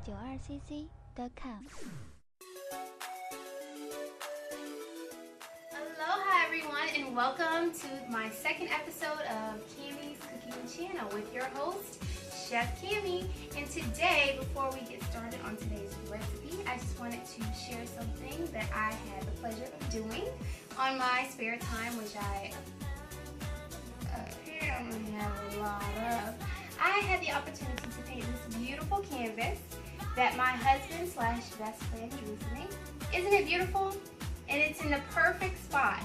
92cc.com。 Aloha everyone, and welcome to my second episode of Cammy's Cooking Channel with your host, Chef Cammy. And today, before we get started on today's recipe, I just wanted to share something that I had the pleasure of doing on my spare time, which I apparently have a lot of. I had the opportunity to paint this beautiful canvas that my husband slash best friend drew for me. Isn't it beautiful? And it's in the perfect spot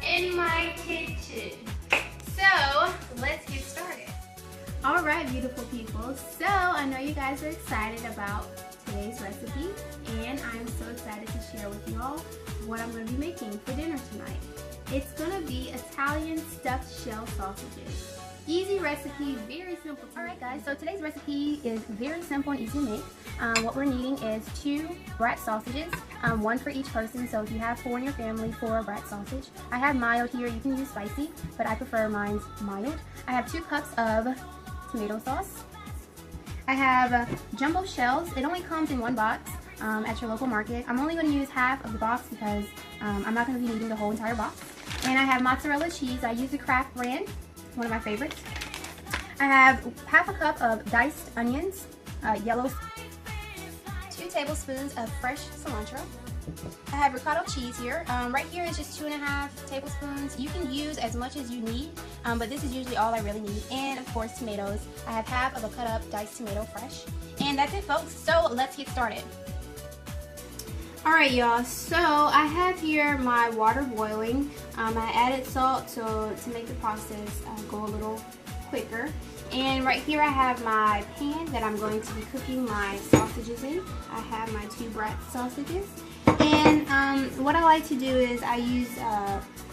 in my kitchen. So let's get started. All right, beautiful people. So I know you guys are excited about today's recipe, and I'm so excited to share with you all what I'm going to be making for dinner tonight. It's going to be Italian stuffed shell sausages. Easy recipe, very simple. Alright guys, so today's recipe is very simple and easy to make. What we're needing is 2 brat sausages, 1 for each person. So if you have 4 in your family, 4 brat sausage. I have mild here, you can use spicy, but I prefer mine's mild. I have 2 cups of tomato sauce. I have jumbo shells. It only comes in 1 box at your local market. I'm only going to use half of the box because I'm not going to be needing the whole entire box. And I have mozzarella cheese. I use the Kraft brand, one of my favorites. I have half a cup of diced onions, yellow, 2 tablespoons of fresh cilantro. I have ricotta cheese here. Right here is just 2.5 tablespoons. You can use as much as you need, but this is usually all I really need. And of course tomatoes. I have half of a cut up diced tomato fresh. And that's it folks, so let's get started. Alright y'all, so I have here my water boiling. I added salt to make the process go a little quicker. And right here I have my pan that I'm going to be cooking my sausages in. I have my 2 brat sausages. And what I like to do is I use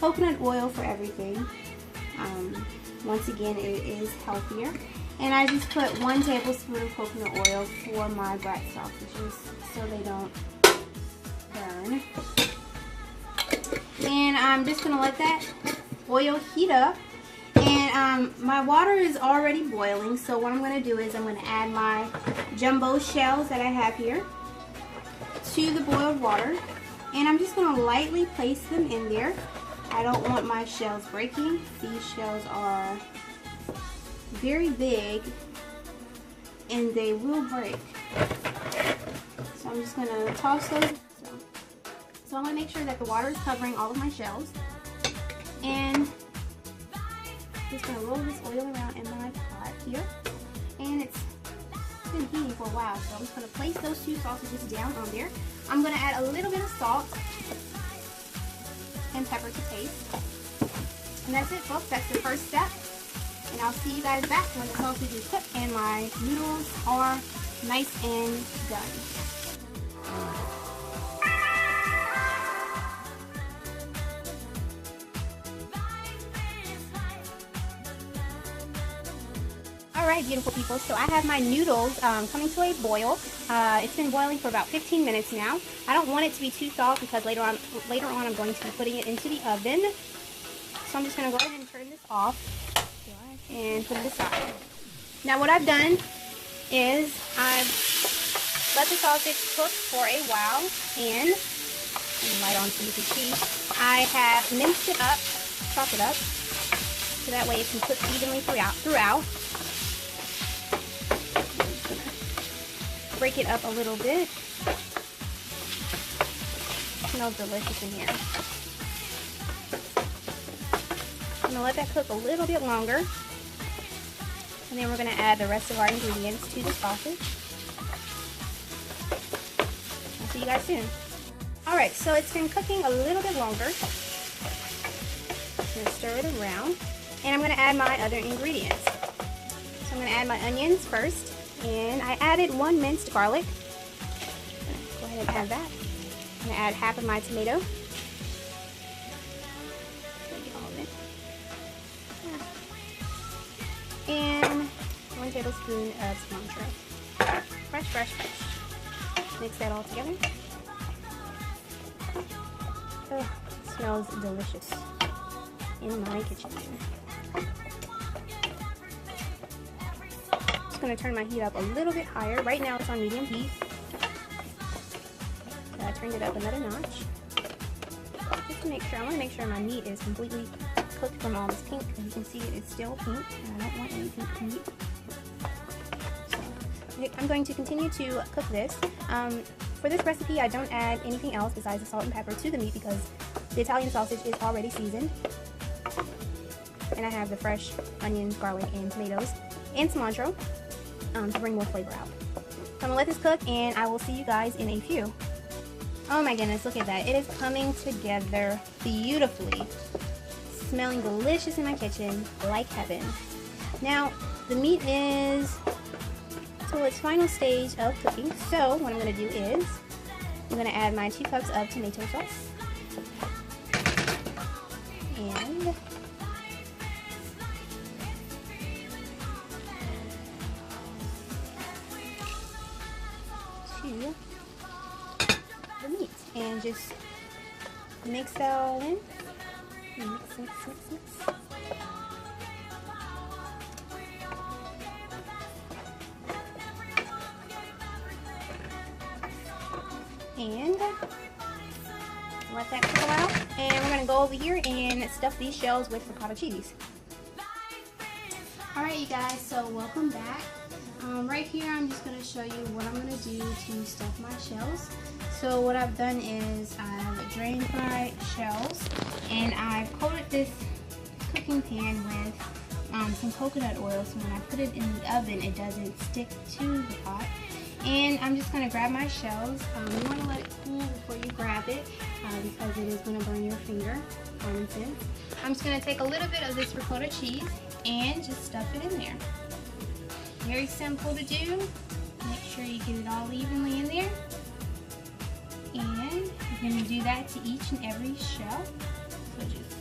coconut oil for everything. Once again, it is healthier. And I just put 1 tablespoon of coconut oil for my brat sausages so they don't burn. And I'm just going to let that oil heat up. And my water is already boiling, so what I'm going to do is I'm going to add my jumbo shells that I have here to the boiled water. And I'm just going to lightly place them in there. I don't want my shells breaking. These shells are very big and they will break. So I'm just going to toss those. So I'm going to make sure that the water is covering all of my shells. And just going to roll this oil around in my pot here. And it's been heating for a while, so I'm just going to place those 2 sausages down on there. I'm going to add a little bit of salt and pepper to taste. And that's it folks, that's the first step. And I'll see you guys back when the sausage is cooked and my noodles are nice and done. Alright beautiful people, so I have my noodles coming to a boil. It's been boiling for about 15 minutes now. I don't want it to be too soft because later on I'm going to be putting it into the oven. So I'm just going to go ahead and turn this off and put it aside. Now what I've done is I've let the sausage cook for a while, and light on so you can see. I have minced it up, chopped it up, so that way it can cook evenly throughout. Break it up a little bit. It smells delicious in here. I'm going to let that cook a little bit longer. And then we're going to add the rest of our ingredients to the sausage. I'll see you guys soon. Alright, so it's been cooking a little bit longer. I'm going to stir it around. And I'm going to add my other ingredients. So I'm going to add my onions first. And I added 1 minced garlic. Go ahead and add that. I'm going to add half of my tomato. And 1 tablespoon of cilantro. Fresh. Mix that all together. Oh, it smells delicious in my kitchen. just going to turn my heat up a little bit higher. Right now it's on medium heat. So I turned it up another notch. Just to make sure, I want to make sure my meat is completely cooked from all this pink. As you can see, it is still pink, and I don't want any pink meat. So I'm going to continue to cook this. For this recipe, I don't add anything else besides the salt and pepper to the meat because the Italian sausage is already seasoned. And I have the fresh onions, garlic, and tomatoes, and cilantro to bring more flavor out. So I'm going to let this cook, and I will see you guys in a few. Oh my goodness, look at that. It is coming together beautifully. Smelling delicious in my kitchen, like heaven. Now, the meat is to its final stage of cooking. So, what I'm going to do is, I'm going to add my 2 cups of tomato sauce. And to the meat. And just mix that all in. Mix, mix, mix, mix. And let that cook a while. And we're going to go over here and stuff these shells with ricotta cheese. Alright you guys, so welcome back. Right here I'm just going to show you what I'm going to do to stuff my shells. So what I've done is I've drained my shells and I've coated this cooking pan with some coconut oil so when I put it in the oven it doesn't stick to the pot. And I'm just going to grab my shells. You want to let it cool before you grab it because it is going to burn your finger. Common sense. I'm just going to take a little bit of this ricotta cheese and just stuff it in there. Very simple to do. Make sure you get it all evenly in there. And you're going to do that to each and every shell. So just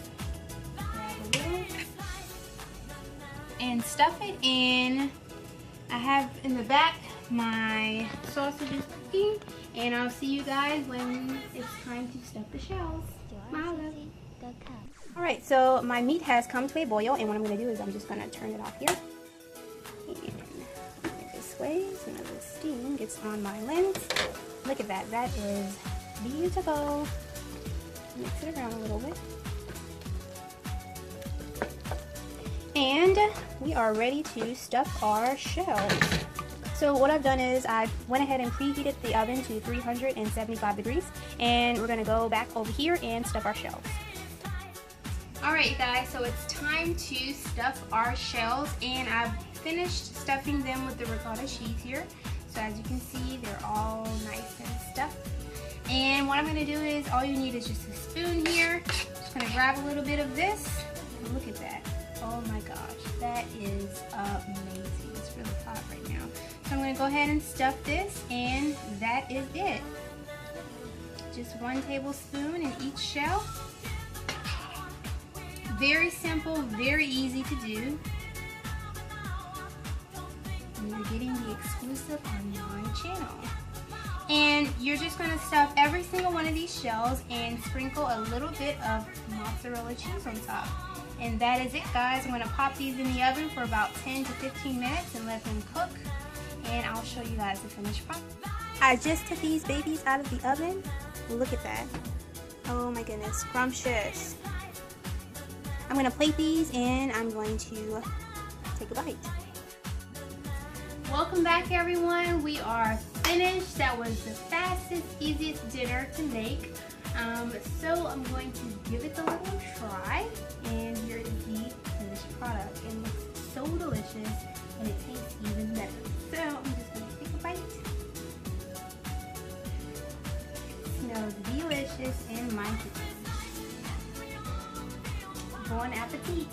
grab a little and stuff it in. I have in the back my sausage is cooking, and I'll see you guys when it's time to stuff the shells. Alright, so my meat has come to a boil, and what I'm going to do is I'm just going to turn it off here. And bring it this way so none of the steam gets on my lens. Look at that, that is beautiful. Mix it around a little bit. And we are ready to stuff our shells. So what I've done is I went ahead and preheated the oven to 375 degrees, and we're going to go back over here and stuff our shells. Alright guys, so it's time to stuff our shells, and I've finished stuffing them with the ricotta cheese here. So as you can see, they're all nice and stuffed. And what I'm going to do is, all you need is just a spoon here. Just going to grab a little bit of this. Look at that. Oh my gosh, that is amazing. It's really hot right now. So I'm going to go ahead and stuff this, and that is it. Just 1 tablespoon in each shell. Very simple, very easy to do. And you're getting the exclusive on my channel. And you're just going to stuff every single one of these shells and sprinkle a little bit of mozzarella cheese on top. And that is it guys. I'm going to pop these in the oven for about 10 to 15 minutes and let them cook. And I'll show you guys the finished product. I just took these babies out of the oven. Look at that. Oh my goodness, scrumptious. I'm going to plate these and I'm going to take a bite. Welcome back everyone. We are finished. That was the fastest, easiest dinner to make. So I'm going to give it a little try, and here is the finished product. It looks so delicious and it tastes even better. So I'm just going to take a bite. It smells delicious in my kitchen. Bon appetit!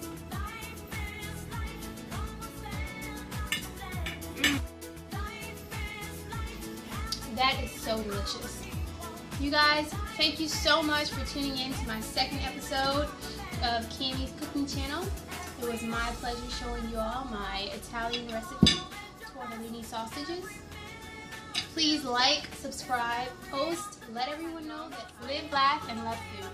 That is so delicious. You guys, thank you so much for tuning in to my second episode of Cammy's cooking channel. It was my pleasure showing you all my Italian recipe, tortellini sausages. Please like, subscribe, post, let everyone know that live, laugh, and love food.